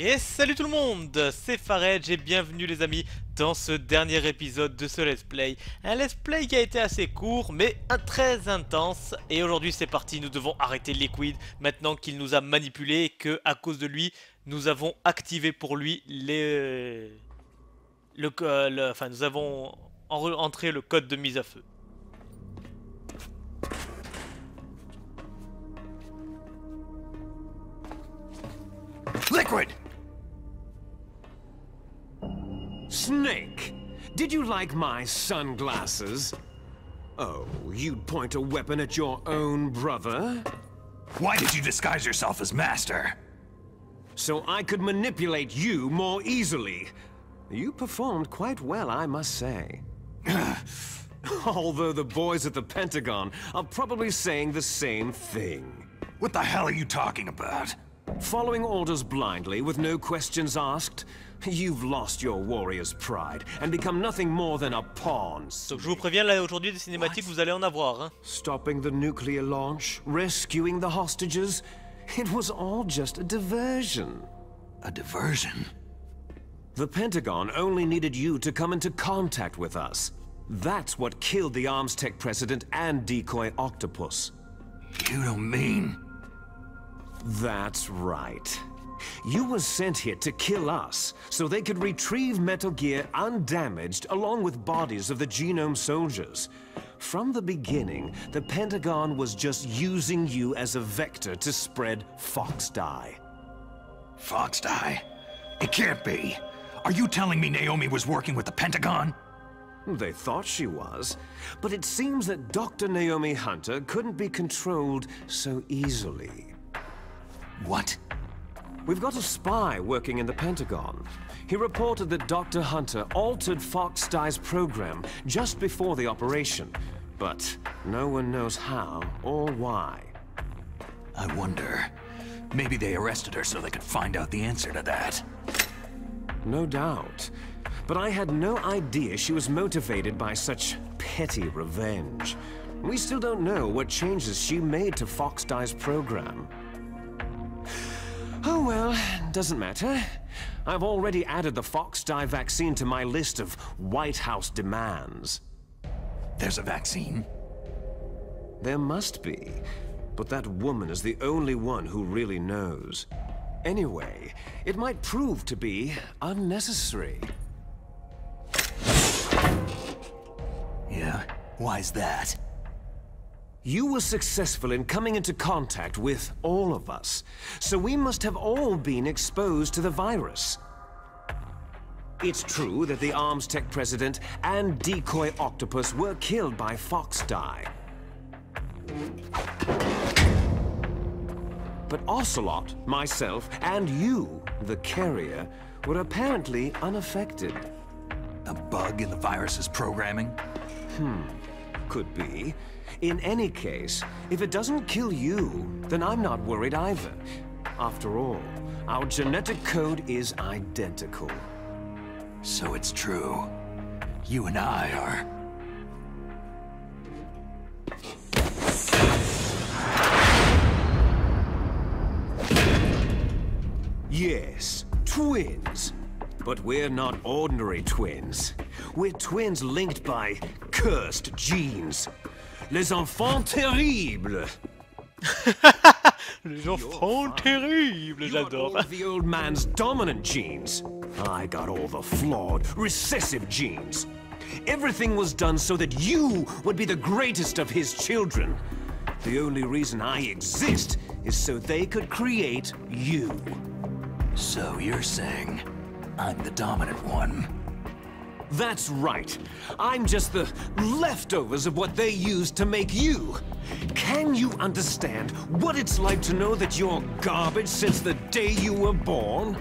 Et salut tout le monde, c'est Partage et bienvenue les amis dans ce dernier épisode de ce let's play. Un let's play qui a été assez court mais très intense. Et aujourd'hui c'est parti, nous devons arrêter Liquid maintenant qu'il nous a manipulé et que à cause de lui nous avons activé pour lui nous avons entré le code de mise à feu. Liquid! Snake, did you like my sunglasses? Oh, you'd point a weapon at your own brother? Why did you disguise yourself as Master? So I could manipulate you more easily. You performed quite well, I must say. Although the boys at the Pentagon are probably saying the same thing. What the hell are you talking about? Following orders blindly with no questions asked, you've lost your warrior's pride and become nothing more than a pawn. Donc je vous préviens, là aujourd'hui des cinématiques vous allez en avoir hein. Stopping the nuclear launch, rescuing the hostages, it was all just a diversion. A diversion? The Pentagon only needed you to come into contact with us. That's what killed the Arms Tech president and decoy octopus. You don't mean... That's right. You were sent here to kill us, so they could retrieve Metal Gear undamaged along with bodies of the Genome soldiers. From the beginning, the Pentagon was just using you as a vector to spread Fox Dye. Fox Dye? It can't be. Are you telling me Naomi was working with the Pentagon? They thought she was, but it seems that Dr. Naomi Hunter couldn't be controlled so easily. What? We've got a spy working in the Pentagon. He reported that Dr. Hunter altered Fox Dye's program just before the operation, but no one knows how or why. I wonder, maybe they arrested her so they could find out the answer to that. No doubt, but I had no idea she was motivated by such petty revenge. We still don't know what changes she made to Fox Dye's program. Oh well, doesn't matter. I've already added the Fox Dye vaccine to my list of White House demands. There's a vaccine? There must be, but that woman is the only one who really knows. Anyway, it might prove to be unnecessary. Yeah? Why's that? You were successful in coming into contact with all of us, so we must have all been exposed to the virus. It's true that the Arms Tech president and decoy octopus were killed by Fox Dye. But Ocelot, myself, and you, the carrier, were apparently unaffected. A bug in the virus's programming? Could be. In any case, if it doesn't kill you, then I'm not worried either. After all, our genetic code is identical. So it's true. You and I are... Yes, twins. But we're not ordinary twins. We're twins linked by cursed genes. Les enfants terribles. Les enfants terribles, j'adore. You got all of the old man's dominant genes. I got all the flawed, recessive genes. Everything was done so that you would be the greatest of his children. The only reason I exist is so they could create you. So you're saying I'm the dominant one? That's right. I'm just the leftovers of what they used to make you. Can you understand what it's like to know that you're garbage since the day you were born?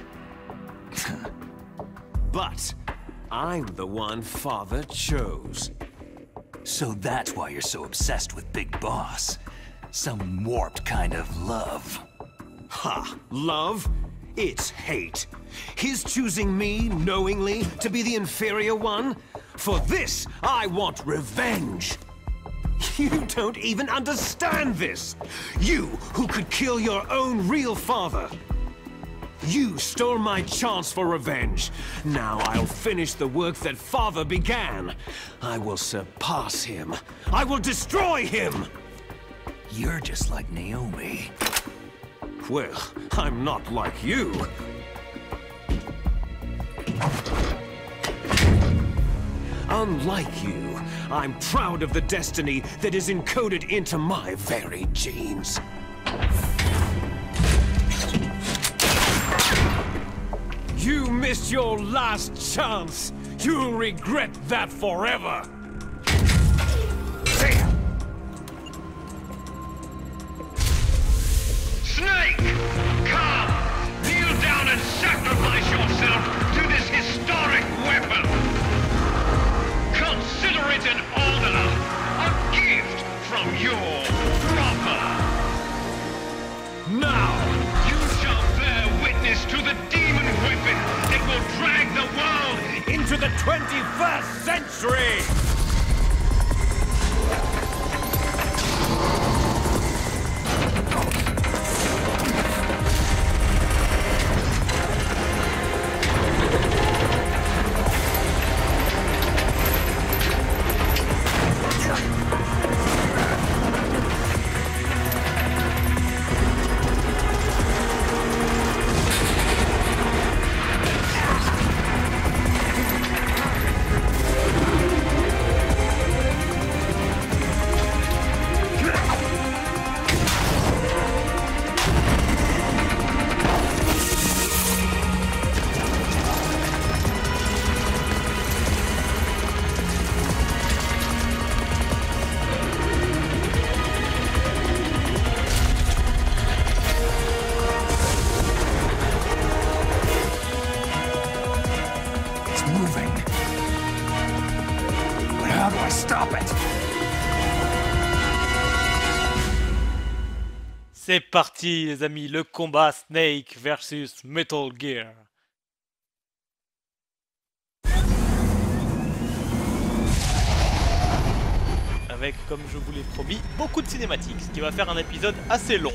But I'm the one Father chose. So that's why you're so obsessed with Big Boss. Some warped kind of love. Ha! Love? It's hate. His choosing me, knowingly, to be the inferior one? For this, I want revenge. You don't even understand this! You, who could kill your own real father! You stole my chance for revenge. Now I'll finish the work that Father began. I will surpass him. I will destroy him! You're just like Naomi. Well, I'm not like you. Unlike you, I'm proud of the destiny that is encoded into my very genes. You missed your last chance. You'll regret that forever. Snake! Come! Kneel down and sacrifice yourself to this historic weapon! Consider it an honor, a gift from your brother! Now! You shall bear witness to the demon weapon that will drag the world Into the 21st century! C'est parti les amis, le combat Snake versus Metal Gear. Avec, comme je vous l'ai promis, beaucoup de cinématiques, ce qui va faire un épisode assez long.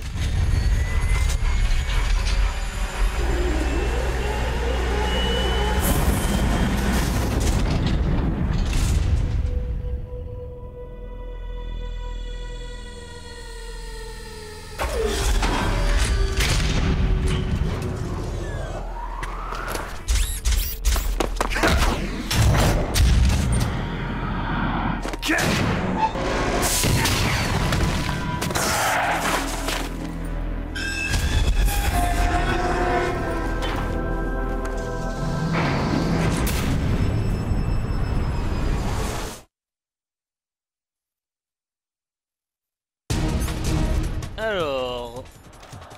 Alors,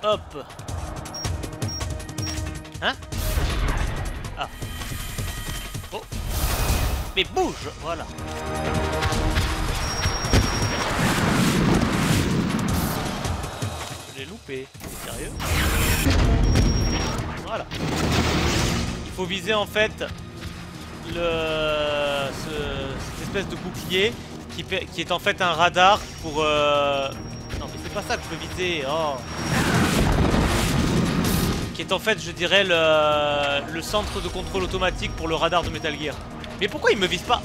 hop. Hein? Ah. Oh. Mais bouge, voilà. Je l'ai loupé. T'es sérieux? Voilà. Il faut viser en fait cette espèce de bouclier qui est en fait un radar pour non mais c'est pas ça que je veux viser, oh. Qui est en fait je dirais le centre de contrôle automatique pour le radar de Metal Gear. Mais pourquoi il me vise pas?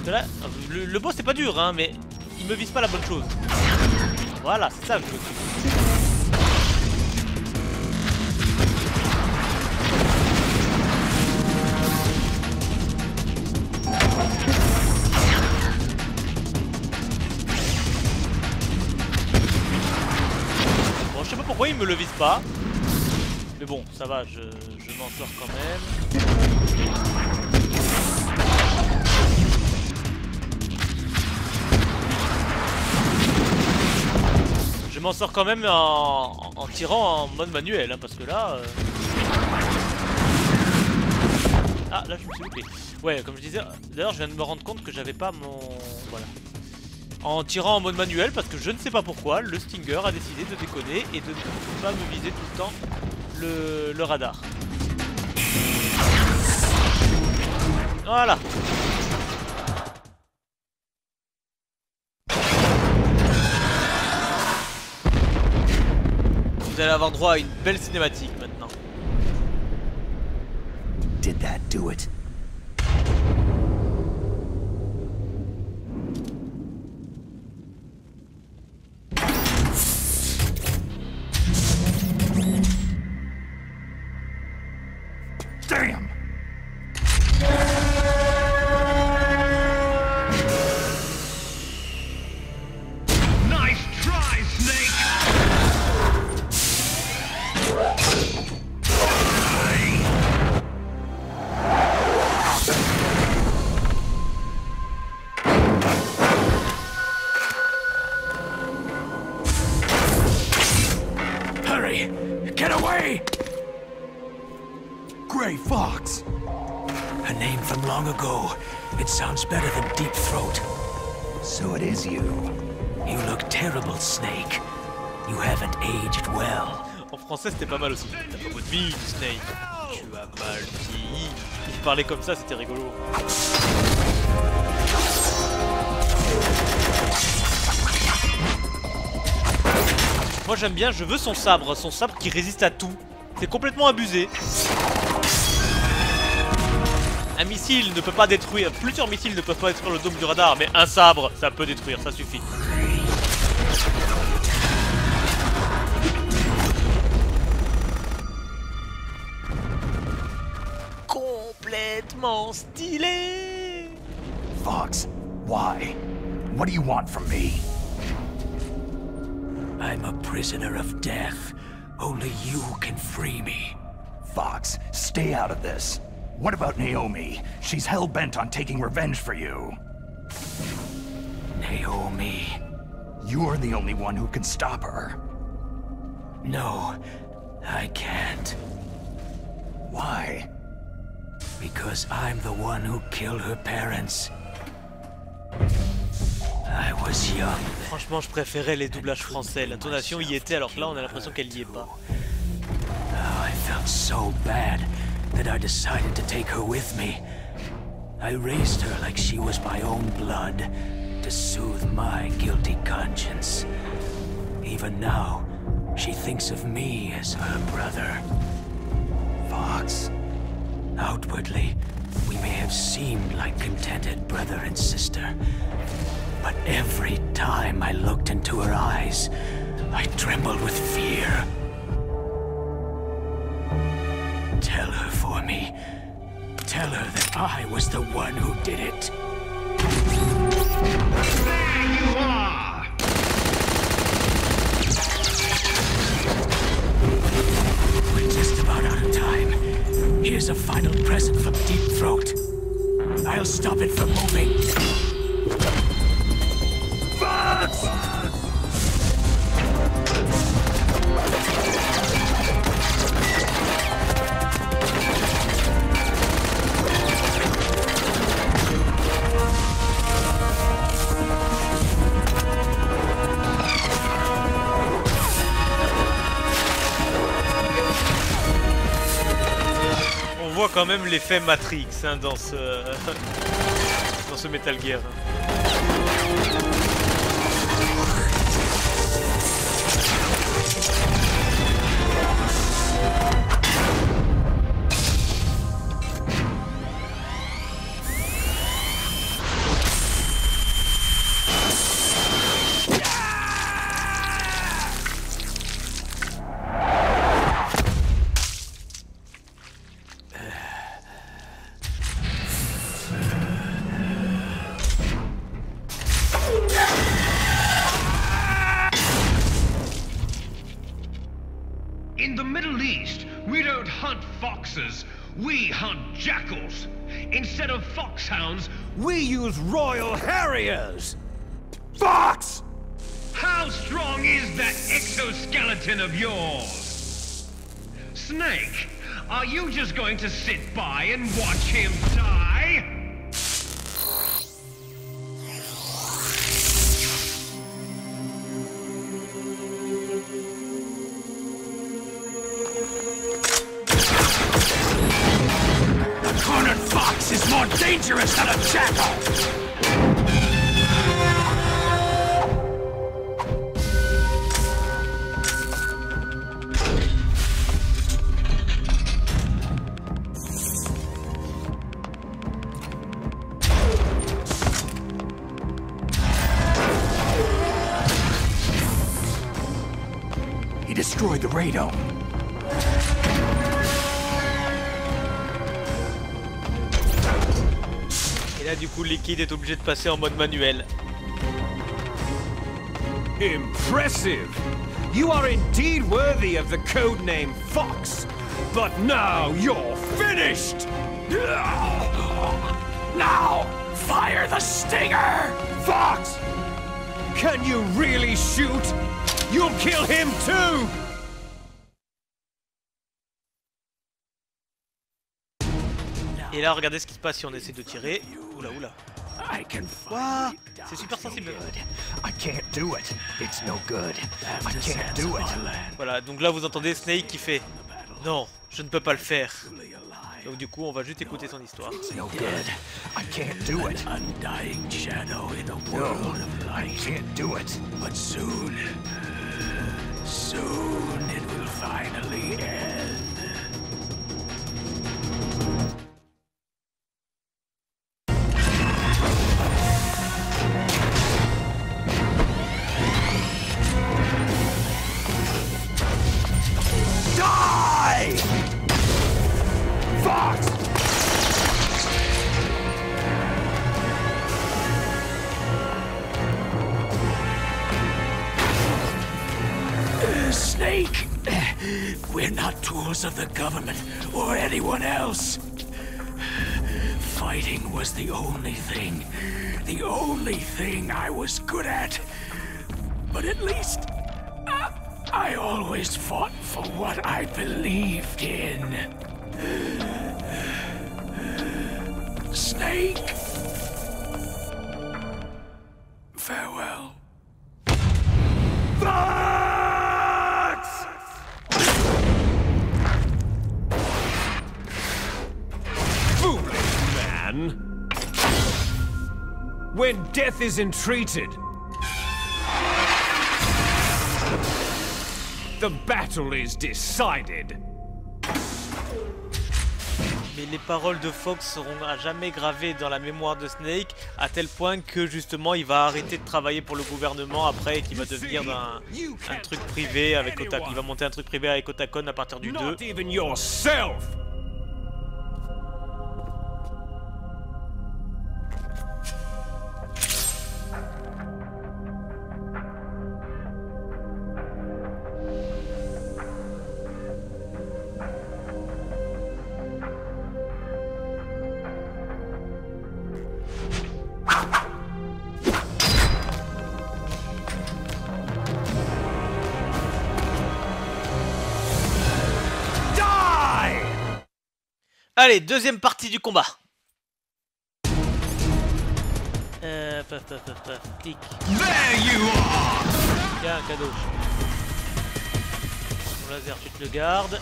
Là, le boss c'est pas dur hein, mais il me vise pas la bonne chose. Voilà, c'est ça que je veux. Pourquoi il me le vise pas? Mais bon, ça va, je m'en sors quand même. Je m'en sors quand même en tirant en mode manuel, hein, parce que là... Ah, là je me suis loupé. Ouais, comme je disais, d'ailleurs je viens de me rendre compte que j'avais pas mon... Voilà. En tirant en mode manuel parce que je ne sais pas pourquoi le Stinger a décidé de déconner et de ne pas me viser tout le temps le radar. Voilà. Vous allez avoir droit à une belle cinématique maintenant. Did that do it? Damn! Nice try, Snake! Hurry! Get away! Gray Fox! A name from long ago. It sounds better than Deep Throat. So it is you. You look terrible, Snake. You haven't aged well. En français c'était pas mal aussi. T'as pas beau de vie, Snake. Tu as mal vieilli. Il parlait comme ça, c'était rigolo. Moi j'aime bien, je veux son sabre qui résiste à tout. C'est complètement abusé. Un missile ne peut pas détruire, plusieurs missiles ne peuvent pas détruire le dôme du radar, mais un sabre, ça peut détruire, ça suffit. Complètement stylé. Fox, why? What do you want from me? I'm a prisoner of death. Only you can free me. Fox, stay out of this. What about Naomi? She's hell-bent on taking revenge for you. Naomi? You're the only one who can stop her. No, I can't. Why? Because I'm the one who killed her parents. I was young. Franchement, je préférais les doublages français. L'intonation y était, alors que là, on a l'impression qu'elle y est pas. Oh, I felt so bad that I decided to take her with me. I raised her like she was my own blood, to soothe my guilty conscience. Even now, she thinks of me as her brother. Fox. Outwardly, we may have seemed like contented brother and sister. But every time I looked into her eyes, I trembled with fear. Tell her for me. Tell her that I was the one who did it. There you are! We're just about out of time. Here's a final present from Deep Throat. I'll stop it from moving. On voit quand même l'effet Matrix hein, dans ce Metal Gear. In the Middle East, we don't hunt foxes, we hunt jackals. Instead of foxhounds, We use Royal Harriers! Fox! how strong is that exoskeleton of yours? Snake, are you just going to sit by and watch him die? The cornered fox is more dangerous than a jackal! destroyed the radome. Et là, du coup, Liquid est obligé de passer en mode manuel. Impressive! You are indeed worthy of the codename Fox. But now you're finished! Now, fire the stinger! Fox! Can you really shoot? You'll kill him too! Et là, regardez ce qui se passe si on essaie de tirer. Oula, oula. Waouh, c'est super sensible. I can't do it. It's no good. I can't do it. Voilà, donc là vous entendez Snake qui fait non, je ne peux pas le faire. Donc du coup, on va juste écouter son histoire. It's no good. I can't do it. Undying shadow in a world of light. I can't do it. But soon it will finally end. Snake! We're not tools of the government or anyone else. Fighting was the only thing I was good at. But at least I always fought for what I believed in. Snake! Farewell. When death is entreated, the battle is decided. Mais les paroles de Fox seront à jamais gravées dans la mémoire de Snake, à tel point que justement il va arrêter de travailler pour le gouvernement après et qu'il va devenir un truc privé avec Otakon. Il va monter un truc privé avec Otakon à partir du 2. Not even yourself. Allez, deuxième partie du combat. Paf, paf, paf, paf, clic. There you are. Tiens, un cadeau. Mon laser, tu te le gardes.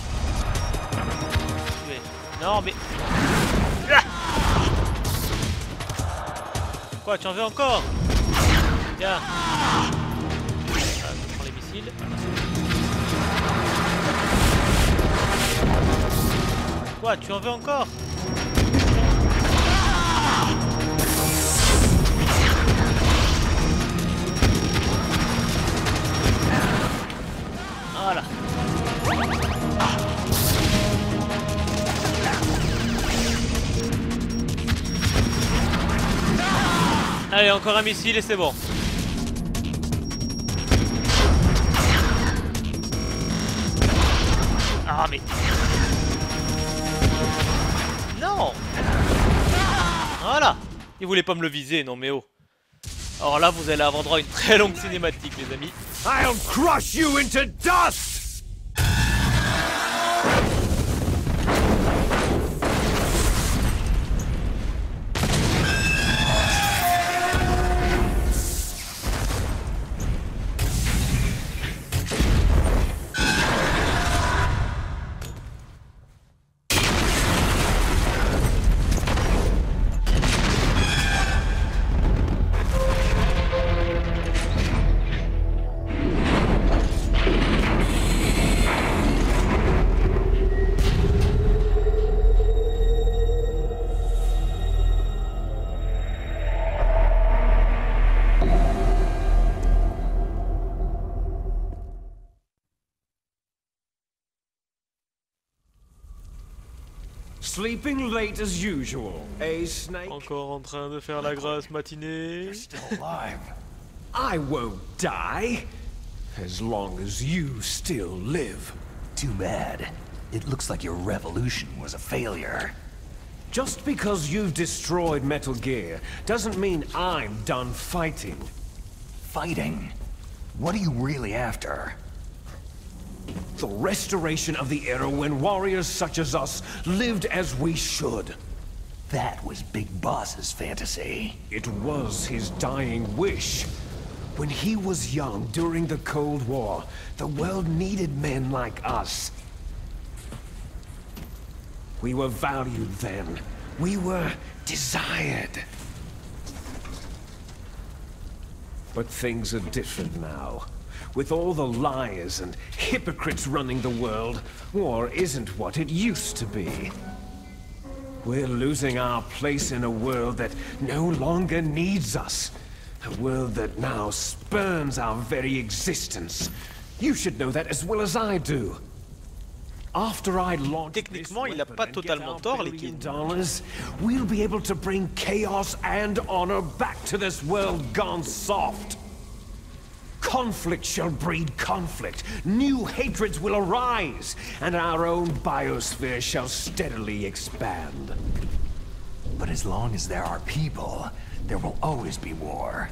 Non, mais... Ah, quoi, tu en veux encore? Tiens. Ah, je prends les missiles. Quoi, tu en veux encore? Voilà. Allez, encore un missile et c'est bon. Ah mais... Non. Voilà. Il voulait pas me le viser, non mais oh. Alors là, vous allez avoir droit à une très longue cinématique, les amis. I'll crush you into dust. Sleeping late as usual, eh, Snake? Encore en train de faire la grasse matinée. You're still alive. I won't die, as long as you still live. Too bad. It looks like your revolution was a failure. Just because you've destroyed Metal Gear doesn't mean I'm done fighting. Fighting? What are you really after? The restoration of the era when warriors such as us lived as we should. That was Big Boss's fantasy. It was his dying wish. When he was young during the Cold War, the world needed men like us. We were valued then. We were desired. But things are different now. With all the liars and hypocrites running the world, war isn't what it used to be. We're losing our place in a world that no longer needs us. A world that now spurns our very existence. You should know that as well as I do. After I launch Techniquement, il a pas totalement tort, Liquid. $1 billion, we'll be able to bring chaos and honor back to this world gone soft. Conflict shall breed conflict, new hatreds will arise, and our own biosphere shall steadily expand. But as long as there are people, there will always be war.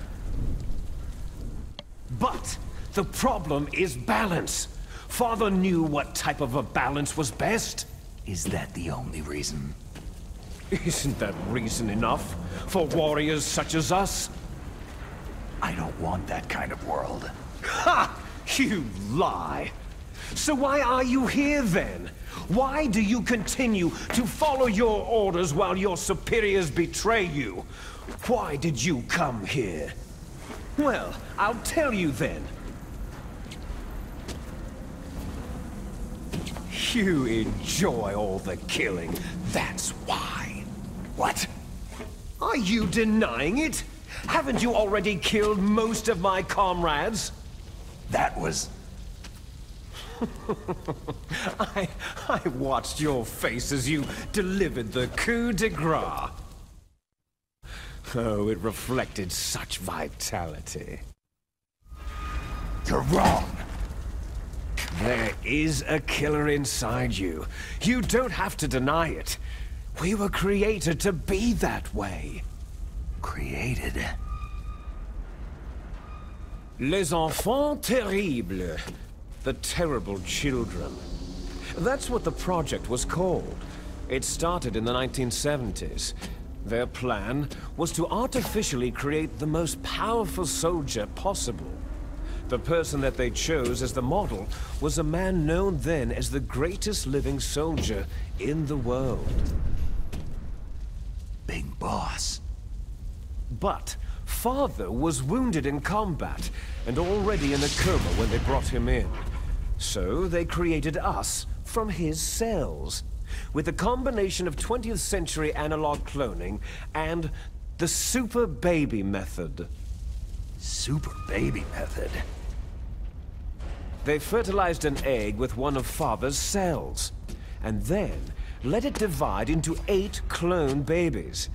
But the problem is balance. Father knew what type of a balance was best. Is that the only reason? Isn't that reason enough for warriors such as us? I don't want that kind of world. Ha! You lie! So why are you here then? Why do you continue to follow your orders while your superiors betray you? Why did you come here? Well, I'll tell you then. You enjoy all the killing, that's why. What? Are you denying it? Haven't you already killed most of my comrades? That was... I watched your face as you delivered the coup de grace. Oh, it reflected such vitality. You're wrong. There is a killer inside you. You don't have to deny it. We were created to be that way. Created? Les Enfants terribles. The terrible children. That's what the project was called. It started in the 1970s. Their plan was to artificially create the most powerful soldier possible. The person that they chose as the model was a man known then as the greatest living soldier in the world. Big Boss. But Father was wounded in combat and already in a coma when they brought him in. So they created us from his cells, with a combination of 20th century analog cloning and the super baby method. Super baby method? They fertilized an egg with one of Father's cells, and then let it divide into 8 clone babies.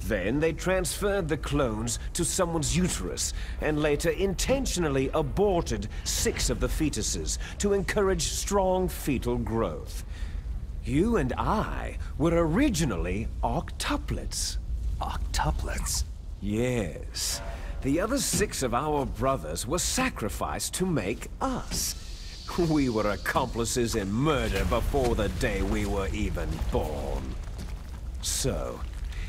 Then they transferred the clones to someone's uterus, and later intentionally aborted 6 of the fetuses to encourage strong fetal growth. You and I were originally octuplets. Octuplets? Yes. The other 6 of our brothers were sacrificed to make us. We were accomplices in murder before the day we were even born. So,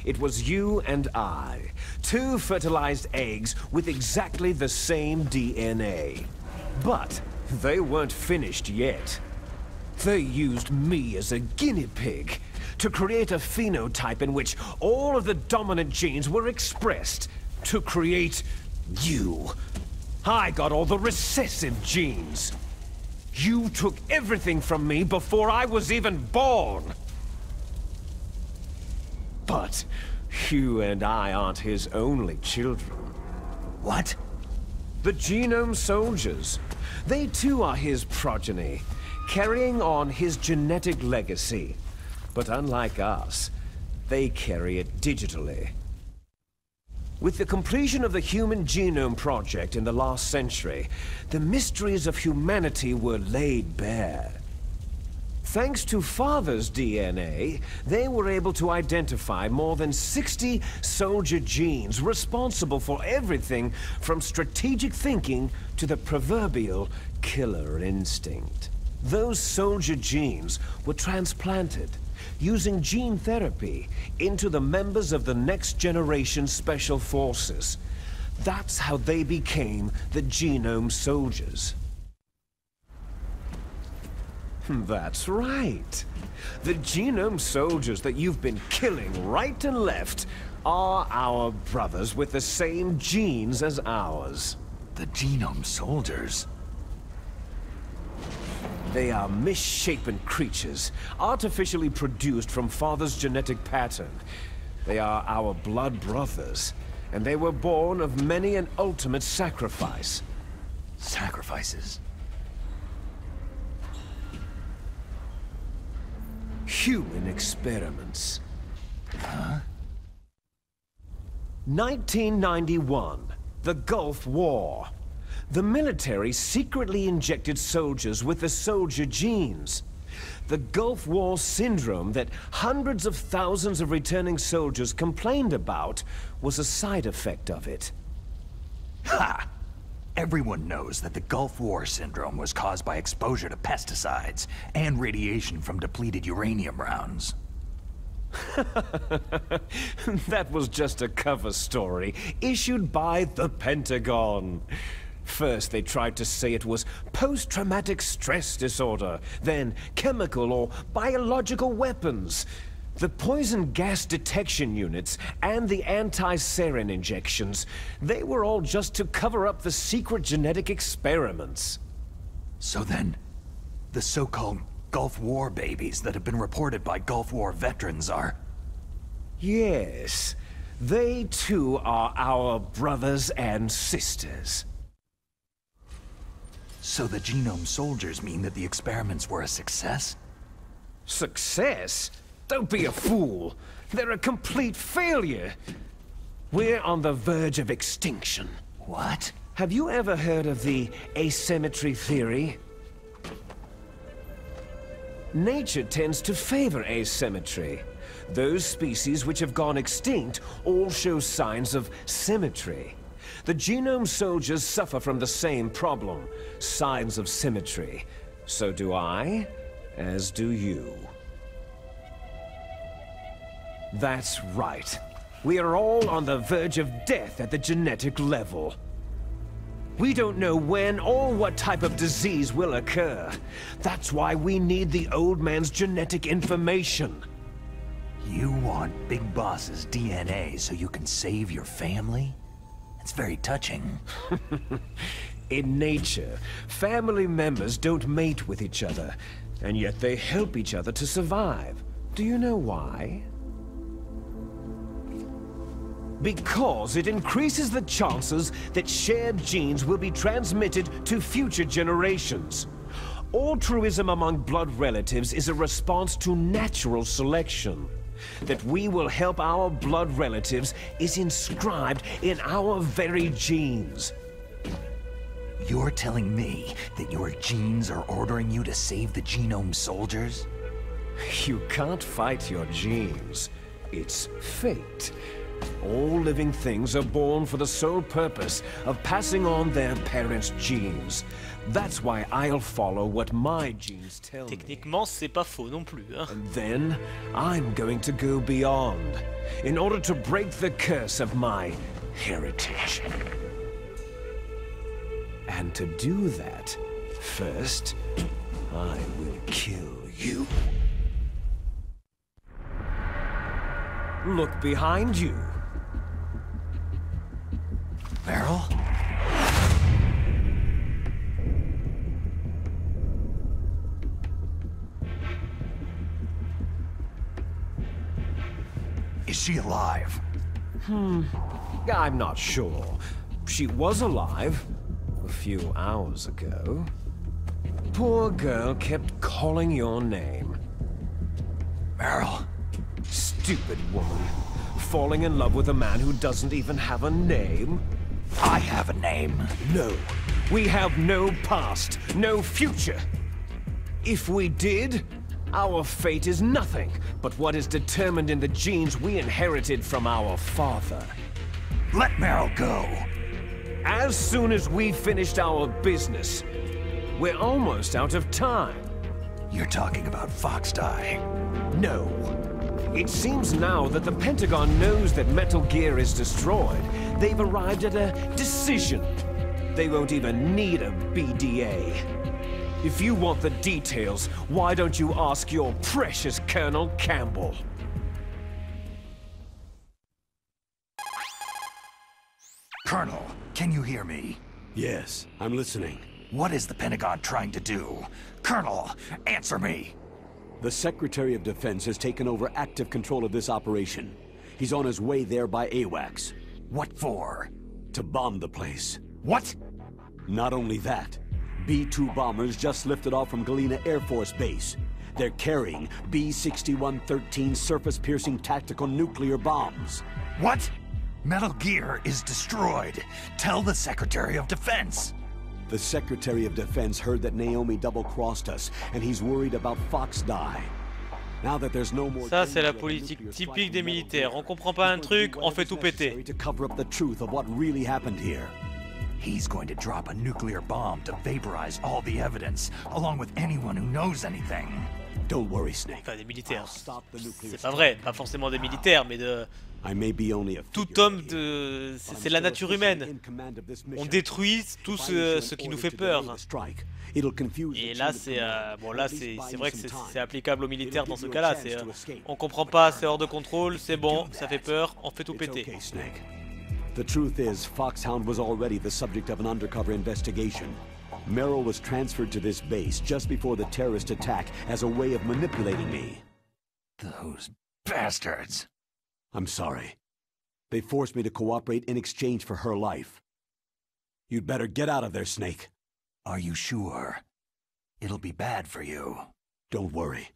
it was you and I, 2 fertilized eggs with exactly the same DNA. But they weren't finished yet. They used me as a guinea pig to create a phenotype in which all of the dominant genes were expressed to create you. I got all the recessive genes. You took everything from me before I was even born. But you and I aren't his only children. What? The genome soldiers. They too are his progeny, carrying on his genetic legacy. But unlike us, they carry it digitally. With the completion of the Human Genome Project in the last century, the mysteries of humanity were laid bare. Thanks to Father's DNA, they were able to identify more than 60 soldier genes responsible for everything from strategic thinking to the proverbial killer instinct. Those soldier genes were transplanted using gene therapy into the members of the next generation special forces. That's how they became the Genome Soldiers. That's right. The Genome Soldiers that you've been killing right and left are our brothers with the same genes as ours. The Genome Soldiers? They are misshapen creatures, artificially produced from Father's genetic pattern. They are our blood brothers, and they were born of many an ultimate sacrifice. Sacrifices? Human experiments. Huh? 1991, the Gulf War. The military secretly injected soldiers with the soldier genes. The Gulf War syndrome that hundreds of thousands of returning soldiers complained about was a side effect of it. Ha! Everyone knows that the Gulf War syndrome was caused by exposure to pesticides and radiation from depleted uranium rounds. That was just a cover story issued by the Pentagon. First, they tried to say it was post-traumatic stress disorder, then chemical or biological weapons. The poison gas detection units and the anti-sarin injections, they were all just to cover up the secret genetic experiments. So then, the so-called Gulf War babies that have been reported by Gulf War veterans are... Yes, they too are our brothers and sisters. So the Genome Soldiers mean that the experiments were a success? Success? Don't be a fool. They're a complete failure. We're on the verge of extinction. What? Have you ever heard of the asymmetry theory? Nature tends to favor asymmetry. Those species which have gone extinct all show signs of symmetry. The Genome Soldiers suffer from the same problem, signs of symmetry. So do I, as do you. That's right. We are all on the verge of death at the genetic level. We don't know when or what type of disease will occur. That's why we need the old man's genetic information. You want Big Boss's DNA so you can save your family? It's very touching. In nature, family members don't mate with each other, and yet they help each other to survive. Do you know why? Because it increases the chances that shared genes will be transmitted to future generations. Altruism among blood relatives is a response to natural selection. That we will help our blood relatives is inscribed in our very genes. You're telling me that your genes are ordering you to save the Genome Soldiers? You can't fight your genes. It's fate. All living things are born for the sole purpose of passing on their parents' genes. That's why I'll follow what my genes tell me. Techniquement, c'est pas faux non plus, hein. And then, I'm going to go beyond, in order to break the curse of my heritage. And to do that, first, I will kill you. Look behind you. Meryl? Is she alive? I'm not sure. She was alive a few hours ago. Poor girl kept calling your name. Meryl. Stupid woman. Falling in love with a man who doesn't even have a name? I have a name. No. We have no past, no future. If we did, our fate is nothing but what is determined in the genes we inherited from our father. Let Meryl go. As soon as we finished our business, we're almost out of time. You're talking about Foxdie. No. It seems now that the Pentagon knows that Metal Gear is destroyed. They've arrived at a decision. They won't even need a BDA. If you want the details, why don't you ask your precious Colonel Campbell? Colonel, can you hear me? Yes, I'm listening. What is the Pentagon trying to do? Colonel, answer me! The Secretary of Defense has taken over active control of this operation. He's on his way there by AWACS. What for? To bomb the place. What? Not only that, B-2 bombers just lifted off from Galena Air Force Base. They're carrying B-6113 surface-piercing tactical nuclear bombs. What? Metal Gear is destroyed. Tell the Secretary of Defense. The Secretary of Defense heard that Naomi double-crossed us, and he's worried about Foxdie. Now that there's no more... Ça, c'est la politique typique des militaires. On comprend pas un truc, on fait tout péter. To cover up the truth of what really happened here. He's going to drop a nuclear bomb to vaporize all the evidence, along with anyone who knows anything. Don't worry, Snake. Enfin, des militaires. C'est pas vrai, pas forcément des militaires, mais de... Tout homme de... C'est la nature humaine. On détruit tout ce qui nous fait peur. Et là, c'est... bon, là, c'est vrai que c'est applicable aux militaires dans ce cas-là. On comprend pas, c'est hors de contrôle, c'est bon, ça fait peur, on fait tout péter. The truth is, Foxhound was already the subject of an undercover investigation. Merrill was transferred to this base just before the terrorist attack as a way of manipulating me. Those bastards. I'm sorry. They forced me to cooperate in exchange for her life. You'd better get out of there, Snake. Are you sure? It'll be bad for you. Don't worry.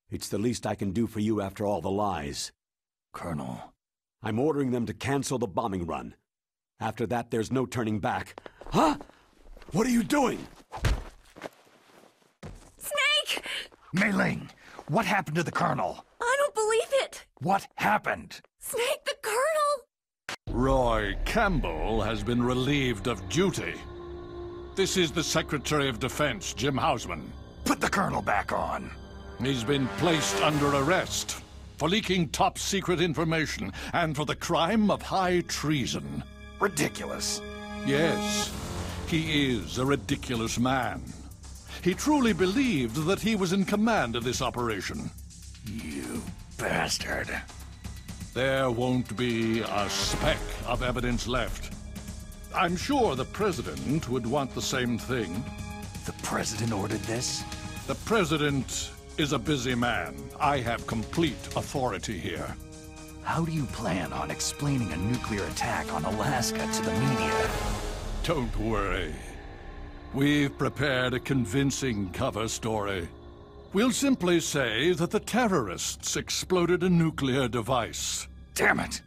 It's the least I can do for you after all the lies. Colonel. I'm ordering them to cancel the bombing run. After that, there's no turning back. Huh? What are you doing? Snake! Mei Ling, what happened to the Colonel? I don't believe it! What happened? Snake, the Colonel! Roy Campbell has been relieved of duty. This is the Secretary of Defense, Jim Hausman. Put the Colonel back on. He's been placed under arrest for leaking top-secret information and for the crime of high treason. Ridiculous. Yes, he is a ridiculous man. He truly believed that he was in command of this operation. You bastard. There won't be a speck of evidence left. I'm sure the President would want the same thing. The President ordered this? The President is a busy man. I have complete authority here. How do you plan on explaining a nuclear attack on Alaska to the media? Don't worry. We've prepared a convincing cover story. We'll simply say that the terrorists exploded a nuclear device. Damn it!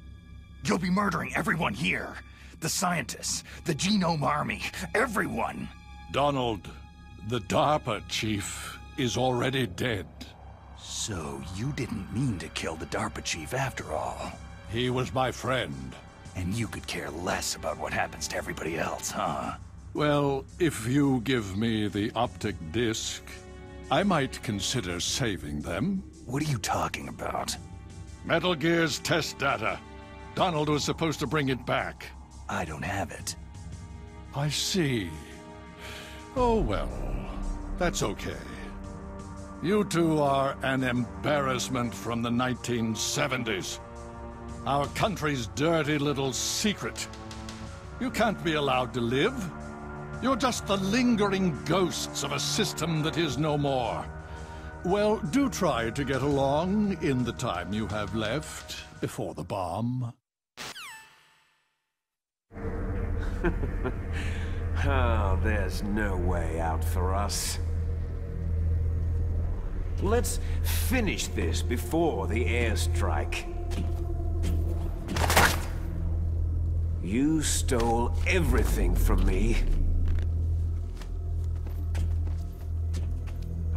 You'll be murdering everyone here. The scientists, the Genome Army, everyone. Donald, the DARPA chief, is already dead. So you didn't mean to kill the DARPA chief after all. He was my friend. And you could care less about what happens to everybody else, huh? Well, if you give me the optic disc, I might consider saving them. What are you talking about? Metal Gear's test data. Donald was supposed to bring it back. I don't have it. I see. Oh well, that's okay. You two are an embarrassment from the 1970s. Our country's dirty little secret. You can't be allowed to live. You're just the lingering ghosts of a system that is no more. Well, do try to get along in the time you have left before the bomb. Oh, there's no way out for us. Let's finish this before the airstrike. You stole everything from me.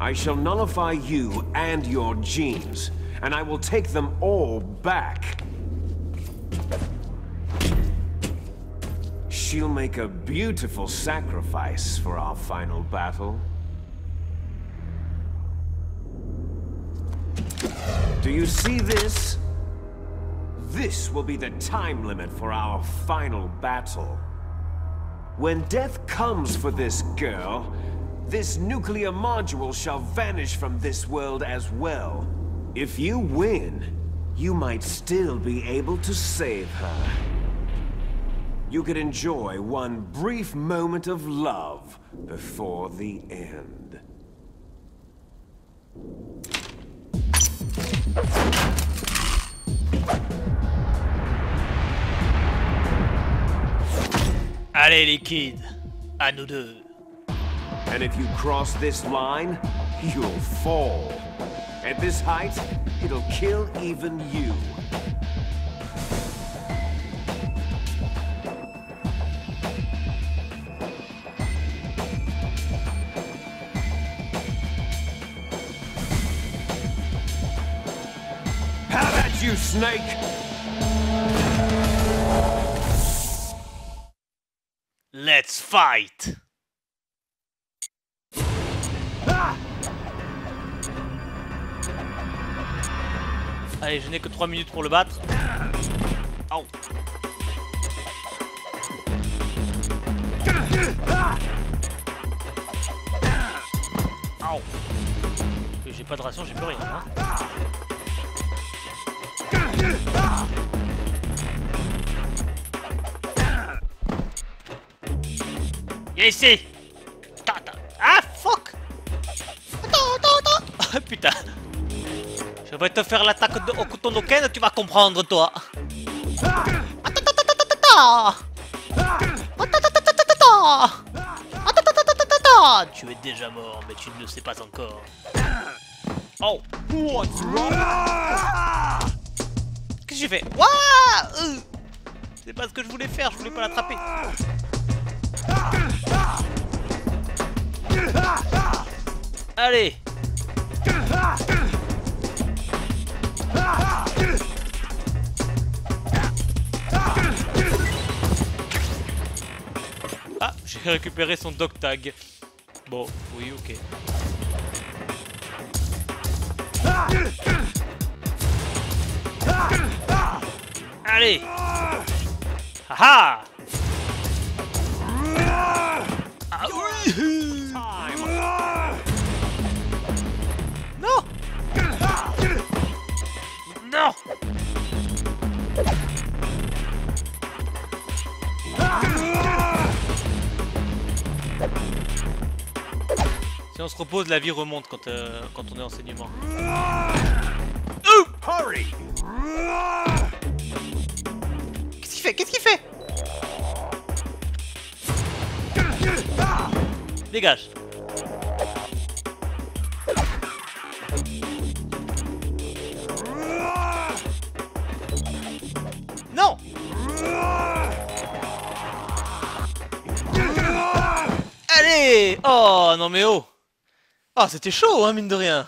I shall nullify you and your genes, and I will take them all back. She'll make a beautiful sacrifice for our final battle. Do you see this? This will be the time limit for our final battle. When death comes for this girl, this nuclear module shall vanish from this world as well. If you win, you might still be able to save her. You could enjoy one brief moment of love before the end. Allez les kids, à nous deux. And if you cross this line, you'll fall. At this height, it'll kill even you. Have at you, Snake! Let's fight! Allez, je n'ai que 3 minutes pour le battre. Au. Au. J'ai pas de ration, j'ai plus rien. Hein. Viens ici! Ah, fuck! Attends! Putain! Je vais te faire l'attaque de Okutonoken, tu vas comprendre, toi! Tu es déjà mort, mais tu ne le sais pas encore. Oh! Qu'est-ce que j'ai fait? Waouh! C'est pas ce que je voulais faire, je voulais pas l'attraper. Allez! Ah, j'ai récupéré son dog tag. Bon, oui, ok. Allez! Haha! Ah oui! Non! Non! Si on se repose, la vie remonte quand on est en saignement. Hurry! Qu'est-ce qu'il fait? Qu'est-ce qu'il fait? Dégage. Non. Allez. Oh non mais oh. Ah c'était chaud hein mine de rien.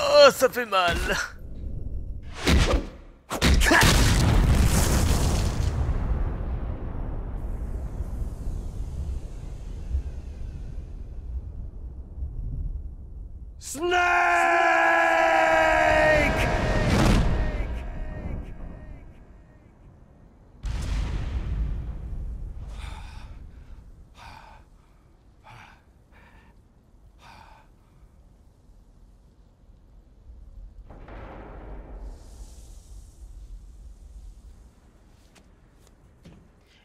Oh, ça fait mal.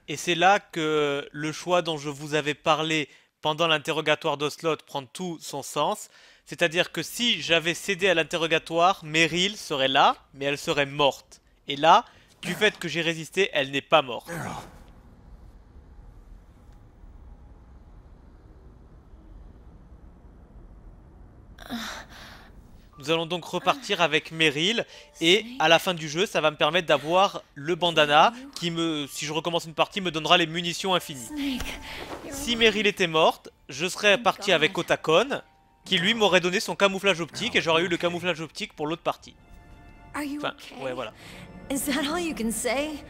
Et c'est là que le choix dont je vous avais parlé pendant l'interrogatoire d'Ocelot prend tout son sens. C'est-à-dire que si j'avais cédé à l'interrogatoire, Meryl serait là, mais elle serait morte. Et là, du fait que j'ai résisté, elle n'est pas morte. Nous allons donc repartir avec Meryl et à la fin du jeu, ça va me permettre d'avoir le bandana qui si je recommence une partie, me donnera les munitions infinies. Si Meryl était morte, je serais parti avec Otakon qui lui m'aurait donné son camouflage optique et j'aurais eu le camouflage optique pour l'autre partie. Enfin, ouais, voilà. Is that all you can say?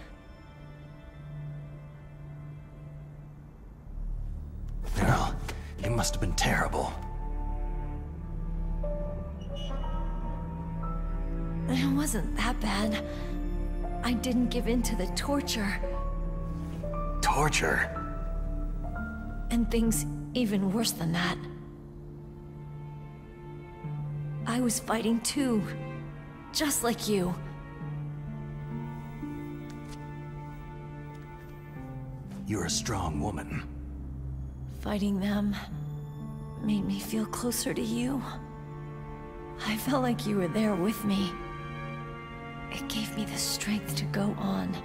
Girl, it must have been terrible. It wasn't that bad. I didn't give in to the torture. Torture? And things even worse than that. I was fighting too. Just like you. You're a strong woman. Fighting them made me feel closer to you. I felt like you were there with me. It gave me the strength to go on.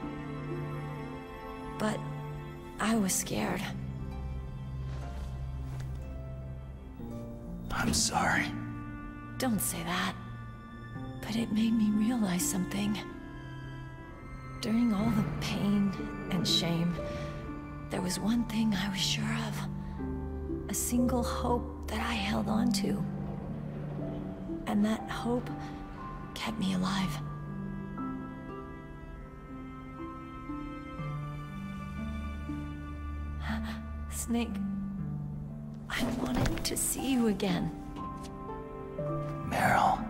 But I was scared. I'm sorry. Don't say that. But it made me realize something. During all the pain and shame, there was one thing I was sure of. A single hope that I held on to. And that hope kept me alive. Snake, I wanted to see you again. Meryl.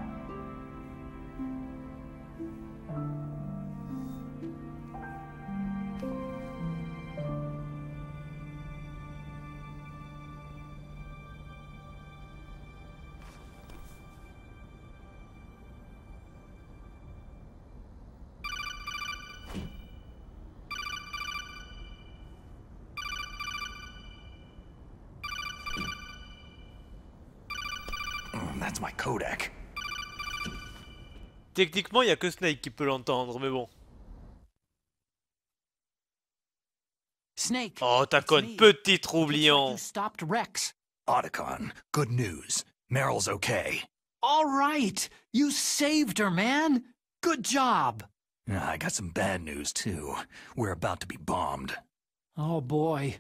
That's my codec. Techniquement, il n'y a que Snake qui peut l'entendre, mais bon. Snake. Oh, Otakon, petit troublion. You stopped Rex. Otacon, good news. Meryl's okay. All right. You saved her, man. Good job. I got some bad news, too. We're about to be bombed. Oh, boy.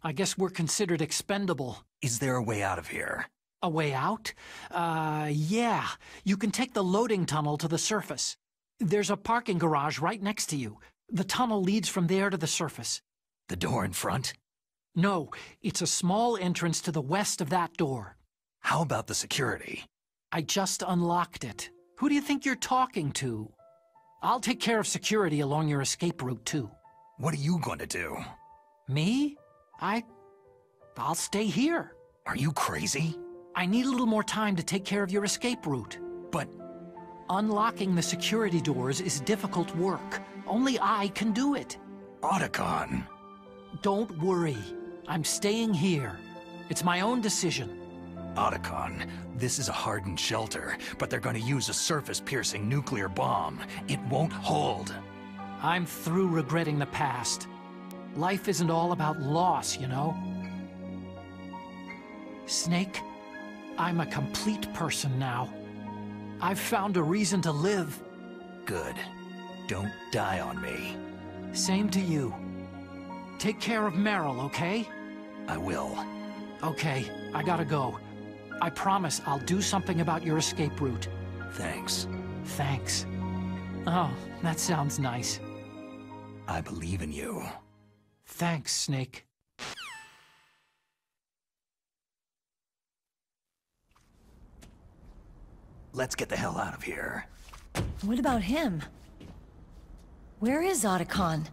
I guess we're considered expendable. Is there a way out of here? A way out? Yeah. You can take the loading tunnel to the surface. There's a parking garage right next to you. The tunnel leads from there to the surface. The door in front? No, it's a small entrance to the west of that door. How about the security? I just unlocked it. Who do you think you're talking to? I'll take care of security along your escape route, too. What are you going to do? Me? I'll stay here. Are you crazy? I need a little more time to take care of your escape route. But unlocking the security doors is difficult work. Only I can do it. Otacon. Don't worry. I'm staying here. It's my own decision. Otacon, this is a hardened shelter, but they're going to use a surface-piercing nuclear bomb. It won't hold. I'm through regretting the past. Life isn't all about loss, you know? Snake, I'm a complete person now. I've found a reason to live. Good. Don't die on me. Same to you. Take care of Meryl, okay? I will. Okay, I gotta go. I promise I'll do something about your escape route. Thanks. Thanks. Oh, that sounds nice. I believe in you. Thanks, Snake. Let's get the hell out of here. What about him? Where is Otacon?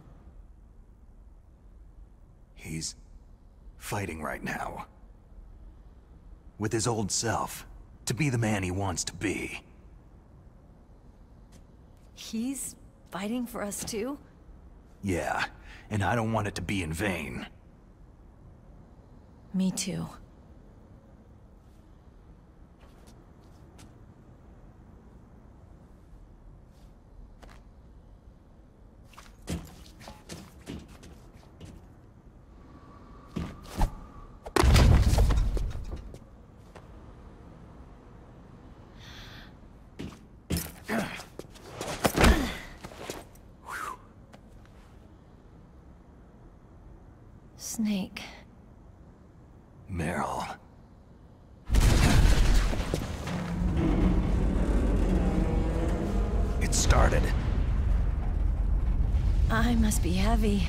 He's fighting right now. With his old self. To be the man he wants to be. He's fighting for us too? Yeah, and I don't want it to be in vain. Me too. Snake. Meryl. It started. I must be heavy.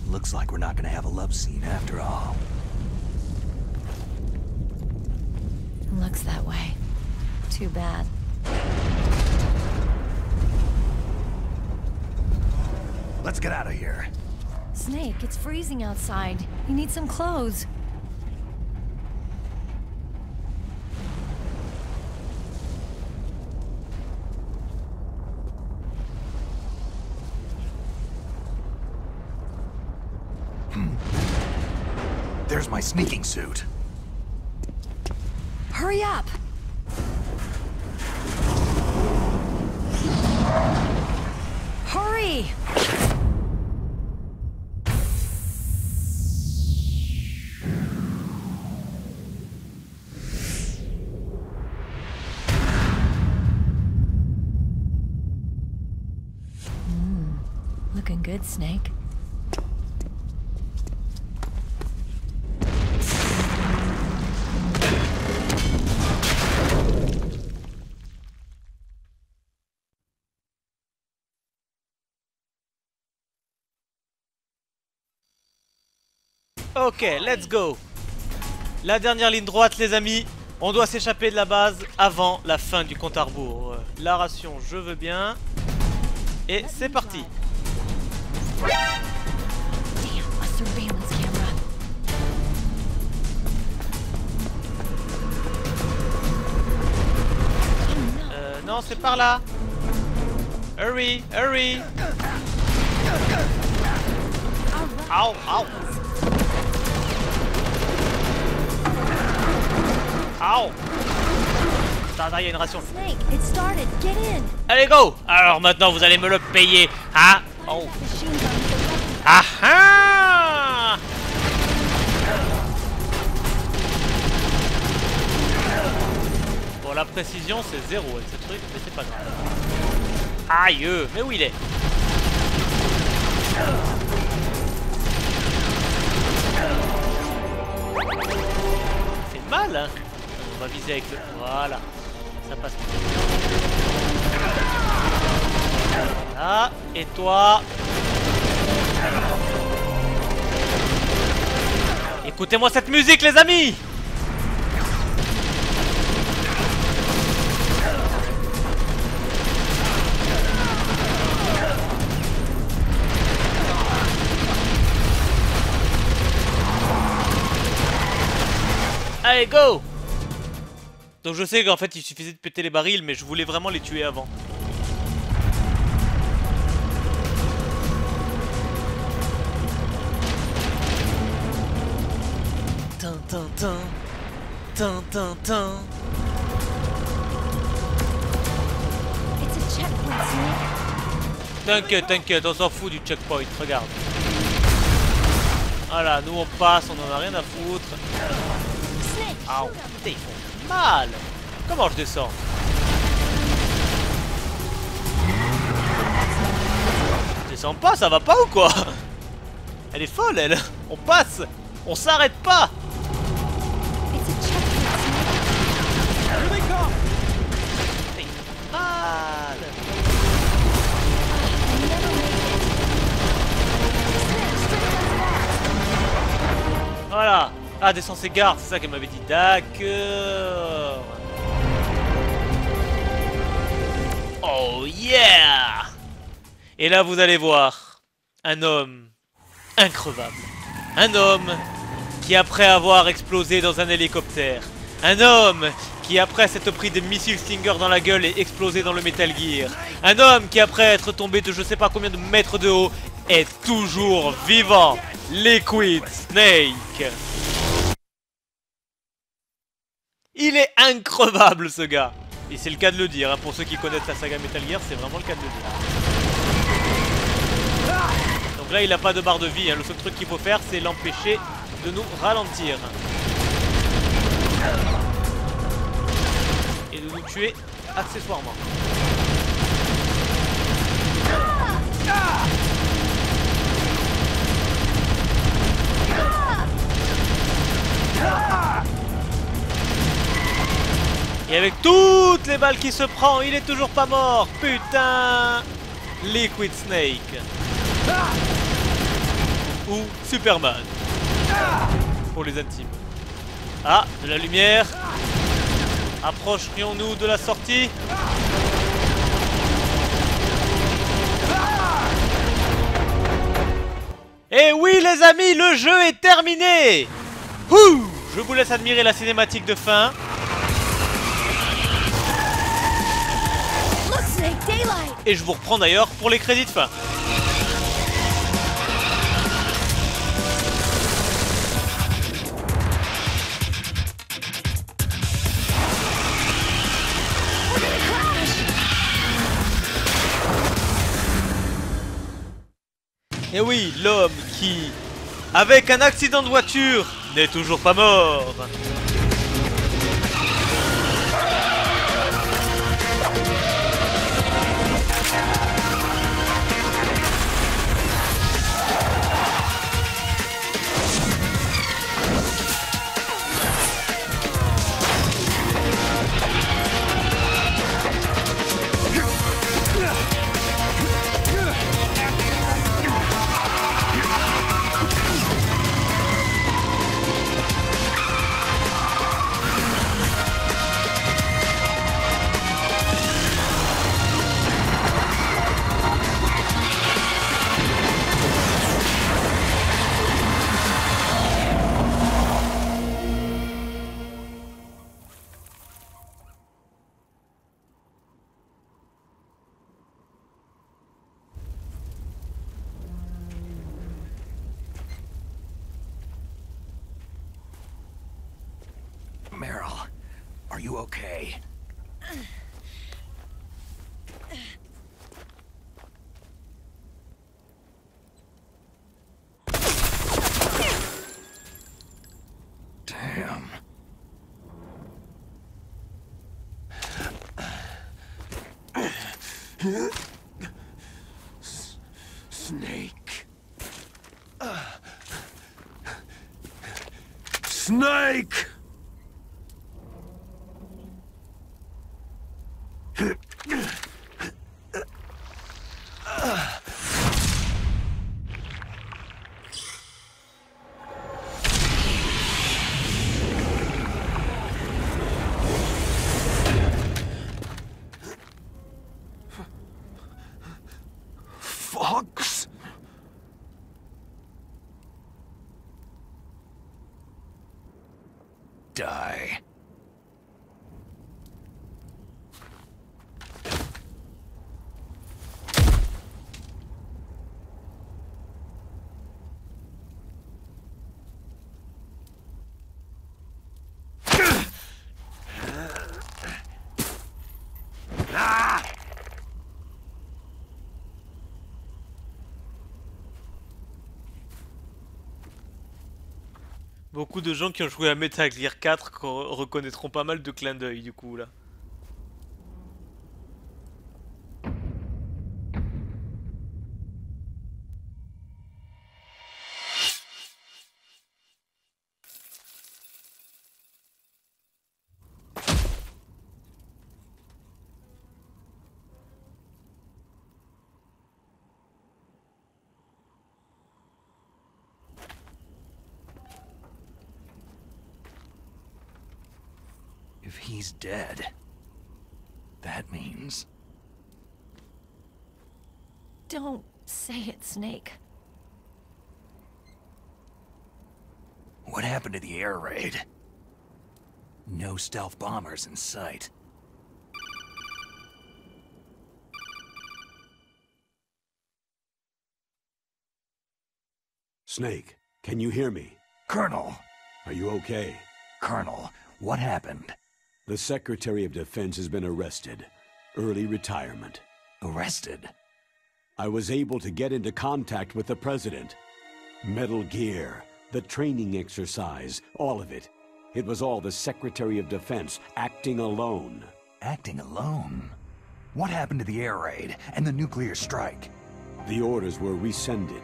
Looks like we're not gonna have a love scene after all. Looks that way. Too bad. Let's get out of here. Snake, it's freezing outside. You need some clothes. There's my sneaking suit. Hurry up! Hurry! Looking good, Snake. Ok, let's go. La dernière ligne droite, les amis. On doit s'échapper de la base avant la fin du compte à rebours. La ration, je veux bien. Et c'est parti. Non, c'est par là. Hurry, hurry. Ow, ow. Ow. Putain, il y a une ration. Snake, it started. Get in. Allez, go. Alors maintenant, vous allez me le payer. Ah. Oh. Ah ah. Bon, la précision, c'est 0 avec ce truc, mais c'est pas grave. Aïe, mais où il est? Ça fait mal, hein. On va viser avec le... Voilà. Ça passe. Voilà. Et toi? Écoutez-moi cette musique, les amis! Allez, go! Donc je sais qu'en fait il suffisait de péter les barils, mais je voulais vraiment les tuer avant. Tintin, tintin. T'inquiète, t'inquiète, on s'en fout du checkpoint, regarde. Voilà, nous on passe, on en a rien à foutre. Ah, putain, ils font mal. Comment je descends? Je descends pas, ça va pas ou quoi? Elle est folle, elle. On passe. On s'arrête pas. C'est mal. Voilà. Ah, descends ses gardes, c'est ça qu'elle m'avait dit. D'accord. Oh yeah. Et là, vous allez voir un homme increvable. Un homme qui, après avoir explosé dans un hélicoptère, un homme qui, après s'être pris des missiles Stinger dans la gueule et explosé dans le Metal Gear, un homme qui, après être tombé de je sais pas combien de mètres de haut, est toujours vivant. Liquid Snake. Il est increvable ce gars. Et c'est le cas de le dire, hein. Pour ceux qui connaissent la saga Metal Gear, c'est vraiment le cas de le dire. Donc là il a pas de barre de vie, hein. Le seul truc qu'il faut faire c'est l'empêcher de nous ralentir. Et de nous tuer accessoirement. Et avec toutes les balles qu'il se prend, il est toujours pas mort. Putain. Liquid Snake. Ou Superman. Pour les intimes. Ah, de la lumière. Approcherions-nous de la sortie? Et oui les amis, le jeu est terminé. Ouh, je vous laisse admirer la cinématique de fin. Et je vous reprends d'ailleurs pour les crédits de fin. Et oui, l'homme qui, avec un accident de voiture, n'est toujours pas mort. Meryl, are you okay? Damn. Snake. Snake! Fox? Die. Beaucoup de gens qui ont joué à Metal Gear 4 reconnaîtront pas mal de clins d'œil du coup là. If he's dead, that means... Don't say it, Snake. What happened to the air raid? No stealth bombers in sight. Snake, can you hear me? Colonel! Are you okay? Colonel, what happened? The Secretary of Defense has been arrested. Early retirement. Arrested? I was able to get into contact with the President. Metal Gear, the training exercise, all of it. It was all the Secretary of Defense acting alone. Acting alone? What happened to the air raid and the nuclear strike? The orders were rescinded.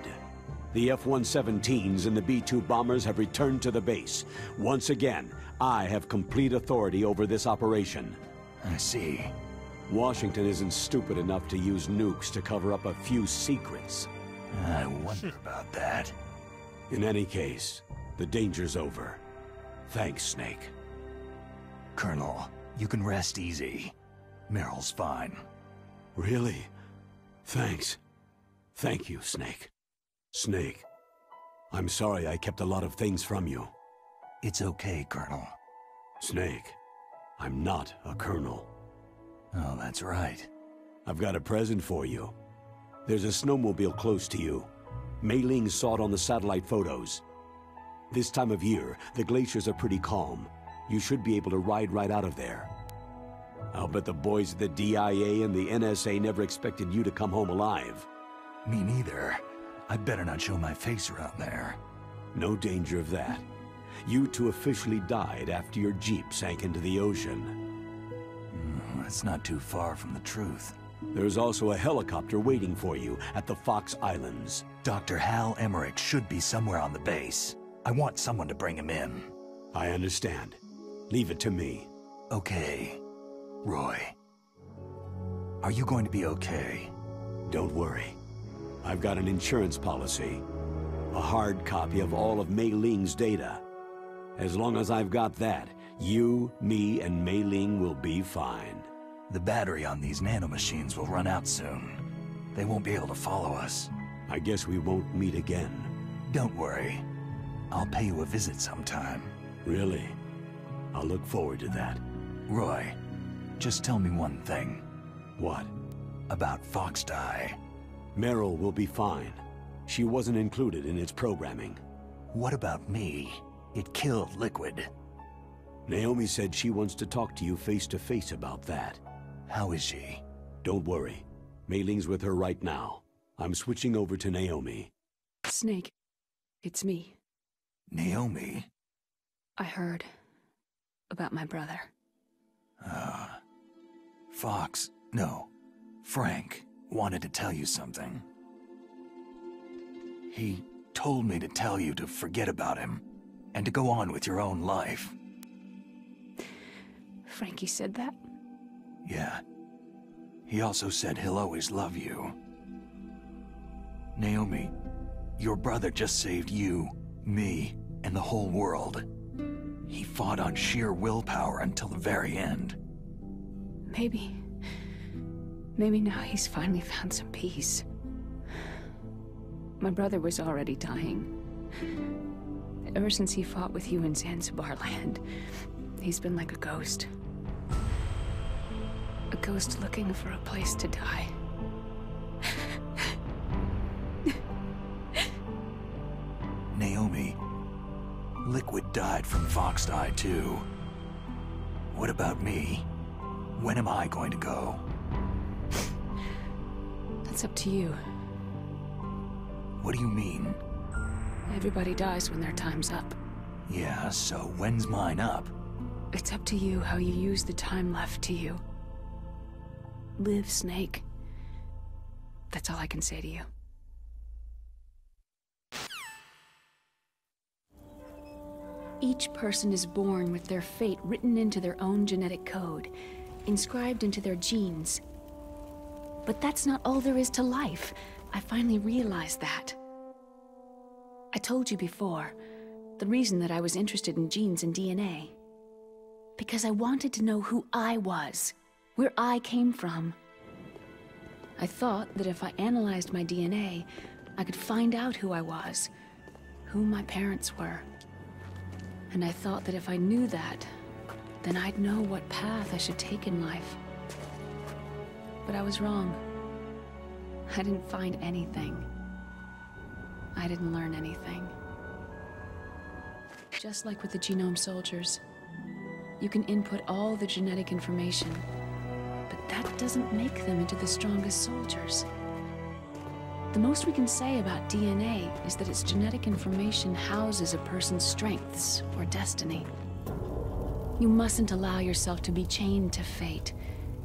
The F-117s and the B-2 bombers have returned to the base. Once again, I have complete authority over this operation. I see. Washington isn't stupid enough to use nukes to cover up a few secrets. I wonder about that. In any case, the danger's over. Thanks, Snake. Colonel, you can rest easy. Meryl's fine. Really? Thanks. Thank you, Snake. Snake, I'm sorry I kept a lot of things from you. It's okay, Colonel. Snake, I'm not a colonel. Oh, that's right. I've got a present for you. There's a snowmobile close to you. Mei Ling saw it on the satellite photos. This time of year, the glaciers are pretty calm. You should be able to ride right out of there. I'll bet the boys at the DIA and the NSA never expected you to come home alive. Me neither. I'd better not show my face around there. No danger of that. You two officially died after your Jeep sank into the ocean. That's not too far from the truth. There's also a helicopter waiting for you at the Fox Islands. Dr. Hal Emmerich should be somewhere on the base. I want someone to bring him in. I understand. Leave it to me. Okay. Roy. Are you going to be okay? Don't worry. I've got an insurance policy. A hard copy of all of Mei Ling's data. As long as I've got that, you, me, and Mei Ling will be fine. The battery on these nanomachines will run out soon. They won't be able to follow us. I guess we won't meet again. Don't worry. I'll pay you a visit sometime. Really? I'll look forward to that. Roy, just tell me one thing. What? About Foxdie. Meryl will be fine. She wasn't included in its programming. What about me? It killed Liquid. Naomi said she wants to talk to you face to face about that. How is she? Don't worry. Mei Ling's with her right now. I'm switching over to Naomi. Snake, it's me. Naomi? I heard about my brother. Frank wanted to tell you something. He told me to tell you to forget about him and to go on with your own life. Frankie said that? Yeah. He also said he'll always love you. Naomi, your brother just saved you, me, and the whole world. He fought on sheer willpower until the very end. Maybe now he's finally found some peace. My brother was already dying. Ever since he fought with you in Zanzibar land, he's been like a ghost. A ghost looking for a place to die. Naomi, Liquid died from Foxdie too. What about me? When am I going to go? That's up to you. What do you mean? Everybody dies when their time's up. Yeah, so when's mine up? It's up to you how you use the time left to you. Live, Snake. That's all I can say to you. Each person is born with their fate written into their own genetic code, inscribed into their genes. But that's not all there is to life. I finally realized that. I told you before, the reason that I was interested in genes and DNA. Because I wanted to know who I was, where I came from. I thought that if I analyzed my DNA, I could find out who I was, who my parents were. And I thought that if I knew that, then I'd know what path I should take in life. But I was wrong. I didn't find anything. I didn't learn anything. Just like with the genome soldiers, you can input all the genetic information, but that doesn't make them into the strongest soldiers. The most we can say about DNA is that its genetic information houses a person's strengths or destiny. You mustn't allow yourself to be chained to fate,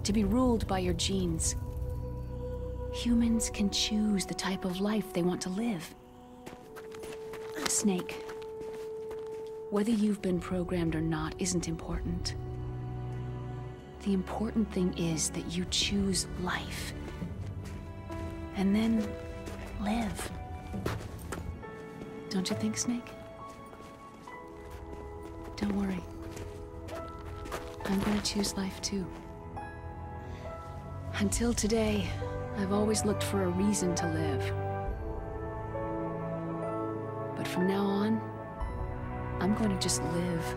to be ruled by your genes. Humans can choose the type of life they want to live. Snake, whether you've been programmed or not isn't important. The important thing is that you choose life. And then live. Don't you think, Snake? Don't worry. I'm gonna choose life too. Until today, I've always looked for a reason to live. But from now on, I'm going to just live.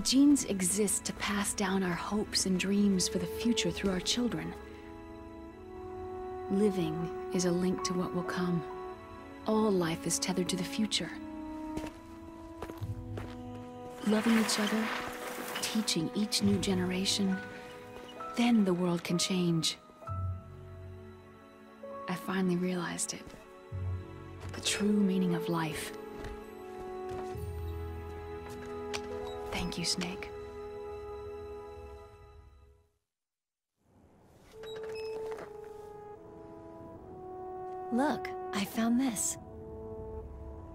Genes exist to pass down our hopes and dreams for the future through our children. Living is a link to what will come. All life is tethered to the future. Loving each other, teaching each new generation, then the world can change. I finally realized it. The true meaning of life. Thank you, Snake. Look, I found this.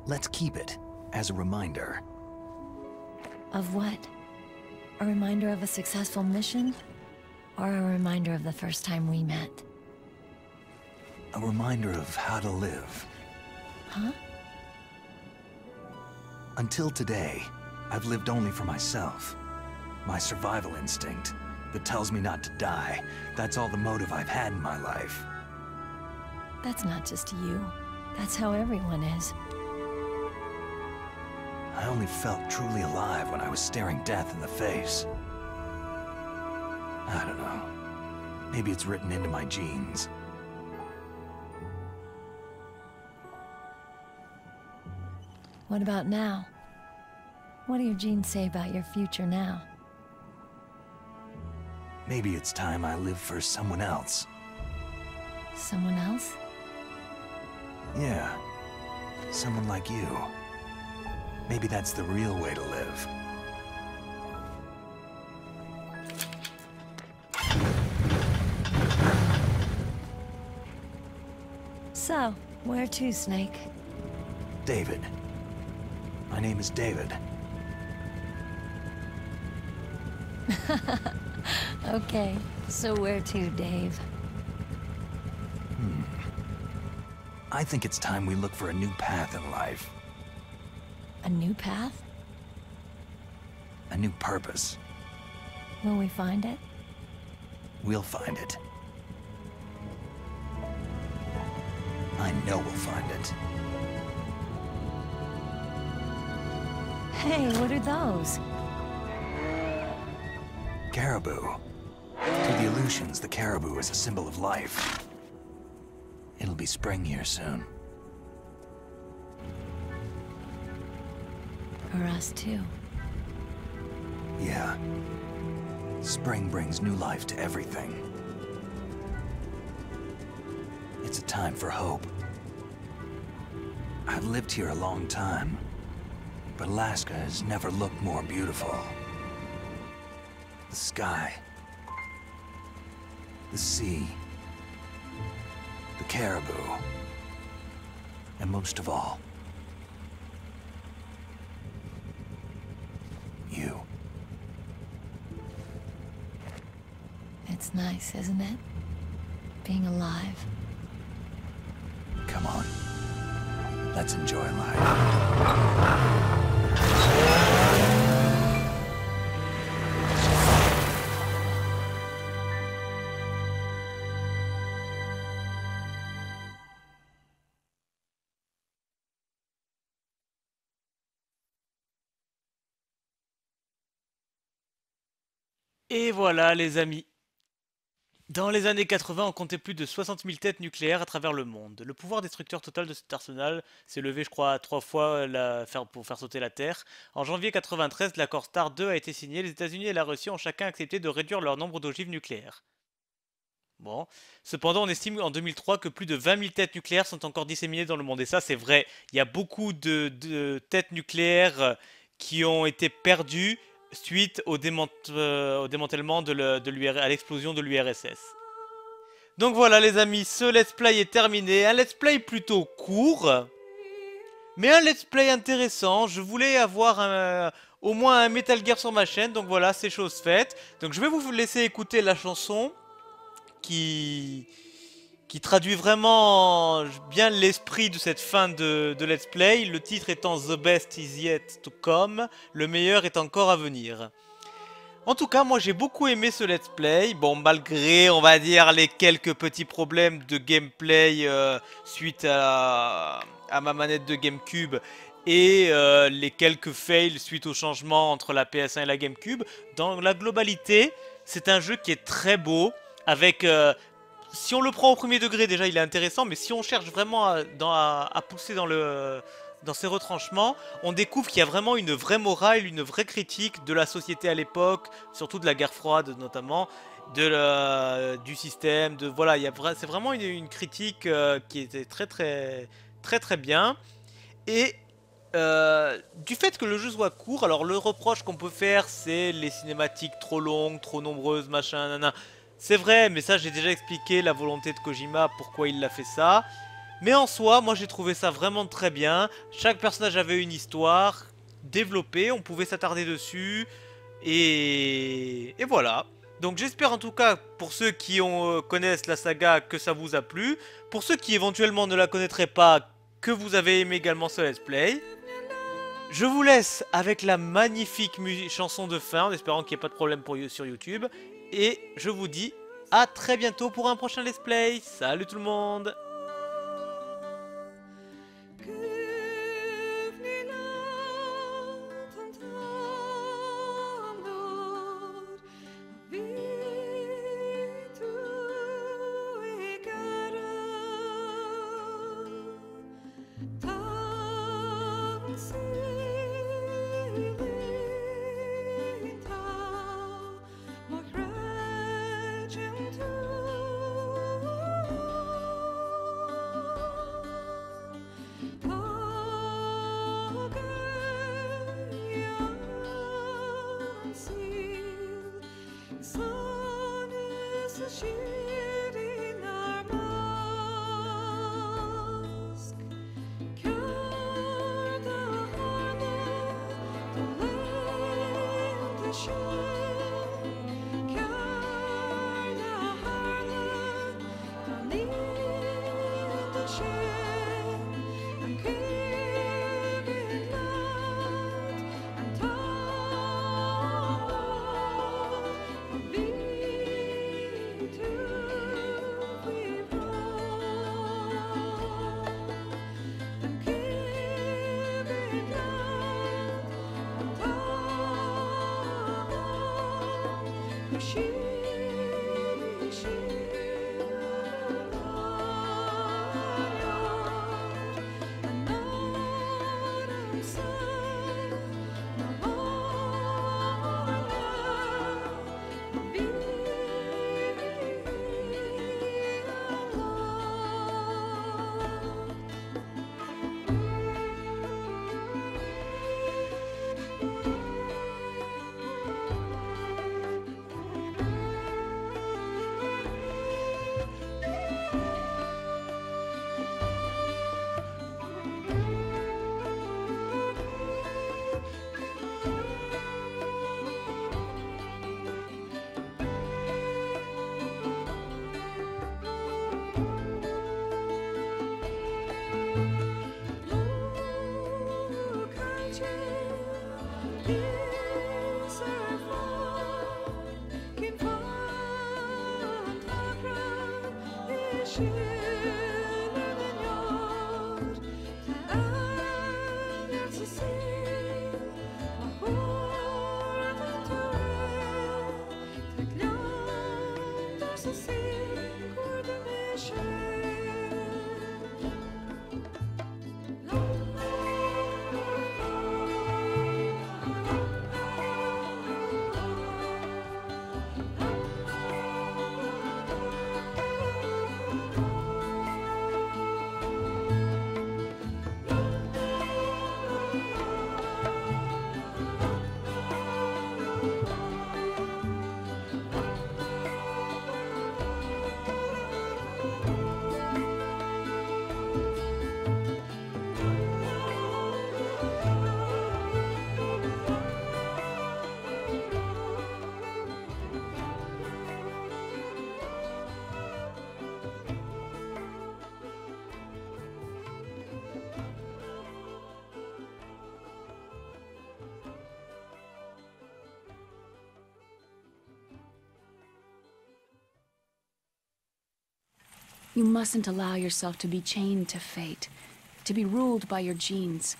Let's keep it as a reminder. Of what? A reminder of a successful mission? Or a reminder of the first time we met? A reminder of how to live. Huh? Until today, I've lived only for myself. My survival instinct that tells me not to die. That's all the motive I've had in my life. That's not just you. That's how everyone is. I only felt truly alive when I was staring death in the face. I don't know. Maybe it's written into my genes. What about now? What do your genes say about your future now? Maybe it's time I live for someone else. Someone else? Yeah. Someone like you. Maybe that's the real way to live. So, where to, Snake? David. My name is David. Okay, so where to, Dave? I think it's time we look for a new path in life. A new path? A new purpose. Will we find it? We'll find it. I know we'll find it. Hey, what are those? Caribou. To the Aleutians, the caribou is a symbol of life. It'll be spring here soon. For us, too. Yeah. Spring brings new life to everything. It's a time for hope. I've lived here a long time, but Alaska has never looked more beautiful. The sky, the sea, the caribou, and most of all, you. It's nice, isn't it? Being alive. Come on. Let's enjoy life. Et voilà les amis. Dans les années 80, on comptait plus de 60 000 têtes nucléaires à travers le monde. Le pouvoir destructeur total de cet arsenal s'est levé, je crois, 3 fois pour faire sauter la Terre. En janvier 93, l'accord START 2 a été signé. Les États-Unis et la Russie ont chacun accepté de réduire leur nombre d'ogives nucléaires. Bon. Cependant, on estime en 2003 que plus de 20 000 têtes nucléaires sont encore disséminées dans le monde. Et ça, c'est vrai. Il y a beaucoup de têtes nucléaires qui ont été perdues suite au démantèlement à l'explosion de l'URSS. Donc voilà les amis, ce let's play est terminé. Un let's play plutôt court, mais un let's play intéressant. Je voulais avoir au moins un Metal Gear sur ma chaîne, donc voilà, c'est chose faite. Donc je vais vous laisser écouter la chanson qui traduit vraiment bien l'esprit de cette fin de let's play. Le titre étant The Best is Yet to Come, le meilleur est encore à venir. En tout cas, moi j'ai beaucoup aimé ce let's play. Bon, malgré, on va dire, les quelques petits problèmes de gameplay suite à ma manette de GameCube et les quelques fails suite au changement entre la PS1 et la GameCube, dans la globalité, c'est un jeu qui est très beau avec... si on le prend au premier degré, déjà il est intéressant, mais si on cherche vraiment à pousser dans ses retranchements, on découvre qu'il y a vraiment une vraie morale, une vraie critique de la société à l'époque, surtout de la guerre froide notamment, du système, voilà, c'est vraiment une critique qui était très bien. Et du fait que le jeu soit court, alors le reproche qu'on peut faire, c'est les cinématiques trop longues, trop nombreuses, machin, nanana. C'est vrai, mais ça j'ai déjà expliqué la volonté de Kojima, pourquoi il l'a fait ça. Mais en soi, moi j'ai trouvé ça vraiment très bien. Chaque personnage avait une histoire développée, on pouvait s'attarder dessus. Et voilà. Donc j'espère en tout cas, pour ceux qui connaissent la saga, que ça vous a plu. Pour ceux qui éventuellement ne la connaîtraient pas, que vous avez aimé également ce let's play. Je vous laisse avec la magnifique chanson de fin, en espérant qu'il n'y ait pas de problème sur YouTube. Et je vous dis à très bientôt pour un prochain let's play. Salut tout le monde! See You mustn't allow yourself to be chained to fate, to be ruled by your genes.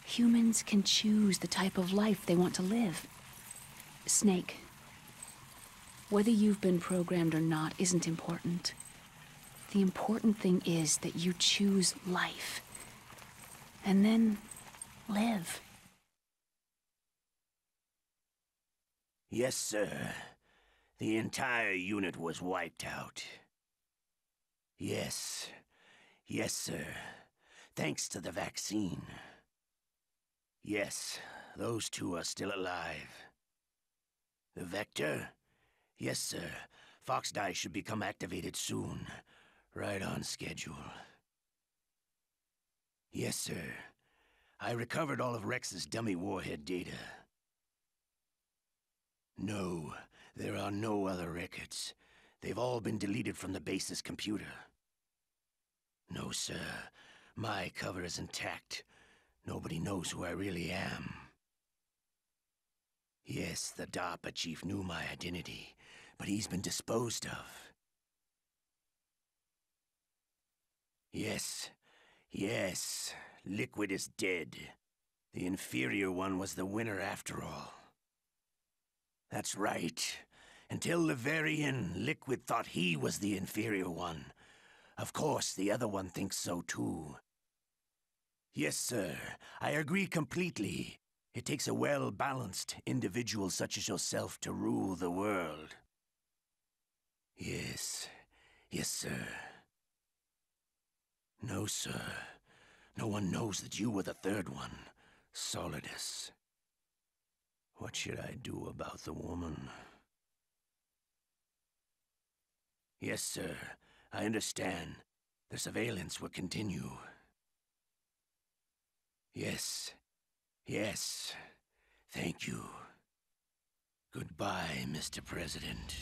Humans can choose the type of life they want to live. Snake, whether you've been programmed or not isn't important. The important thing is that you choose life. And then live. Yes, sir. The entire unit was wiped out. Yes. Yes, sir. Thanks to the vaccine. Yes, those two are still alive. The Vector? Yes, sir. Fox Die should become activated soon. Right on schedule. Yes, sir. I recovered all of Rex's dummy warhead data. No, there are no other records. They've all been deleted from the base's computer. No, sir. My cover is intact. Nobody knows who I really am. Yes, the DARPA chief knew my identity, but he's been disposed of. Yes, yes, Liquid is dead. The inferior one was the winner after all. That's right. Until the very end, Liquid thought he was the inferior one. Of course, the other one thinks so too. Yes, sir, I agree completely. It takes a well-balanced individual such as yourself to rule the world. Yes, yes, sir. No, sir. No one knows that you were the third one, Solidus. What should I do about the woman? Yes, sir. I understand. The surveillance will continue. Yes. Yes. Thank you. Goodbye, Mr. President.